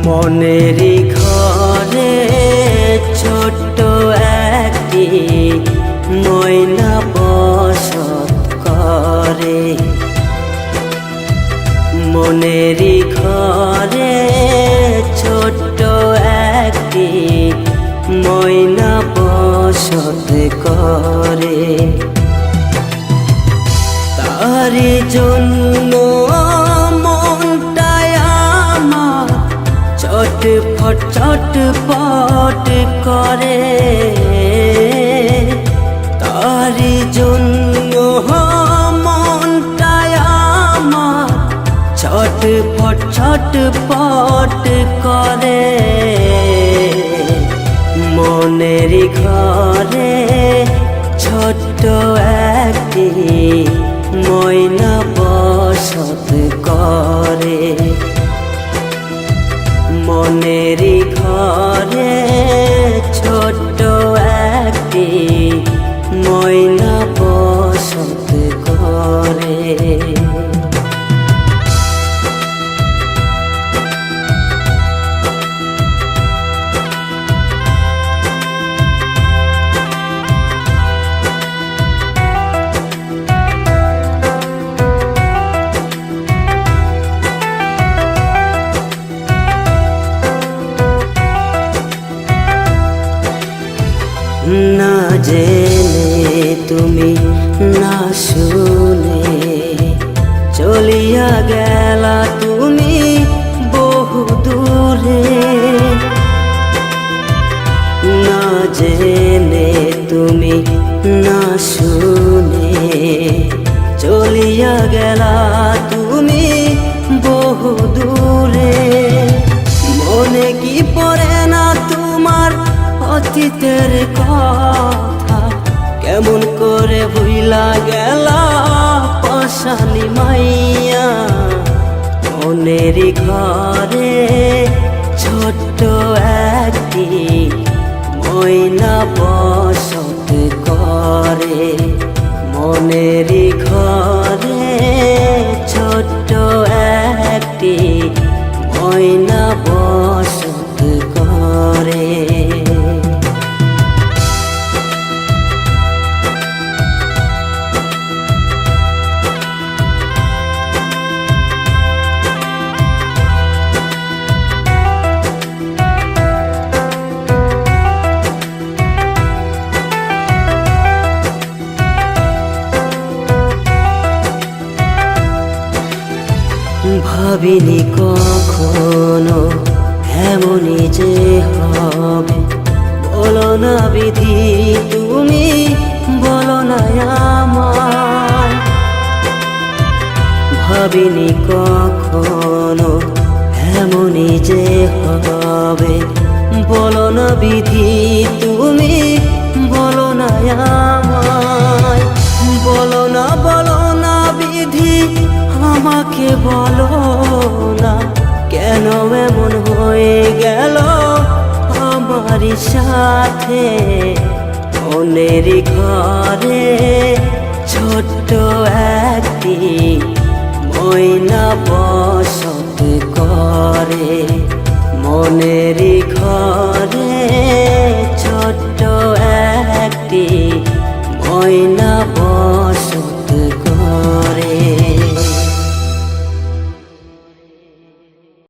মনেরই ঘরে ছোট্ট একটি ময়না বসত করে। মনেরই ঘরে ছোট্ট একটি ময়না বসত করে। তারি জন্য মনটায় আমার চটপট চটপট করে। তারি জন্য মনটায় আমার চটপট চটপট করে। মনেরই ঘরে ছোট্ট একটি ময়না বসত করে। মনেরই ঘরে ছোট্ট একটি ময়না বসত করে। না জেনে তুমি না শুনে চলিয়া গেলা তুমি বহু দূরে। না জেনে তুমি না শুনে চলিয়া গেলা তুমি বহু দূরে। মনে কি পড়ে না তোমার অতীতের কথা? কেমন করে ভুইলা গেলা পাশানি মাইয়া? মনেরই ঘরে ছোট্ট একটি ময়না বসত করে। মনেরই ঘরে ছোট্ট একটি ময়না বসত করে। ভাবিনি কখনো এমনই যে হবে। বলো না বিধি তুমি বলো না আমায়। ভাবিনি কখনো এমনই যে হবে। বলো না বিধি তুমি বলো না আমায়। বলো না বিধি আমাকে বলো না, কেন এমন হয়ে গেল আমারই সাথে? মনেরই ঘরে ছোট্ট একটি ময়না বসত করে। মনেরই ঘরে ছোট্ট একটি ময়না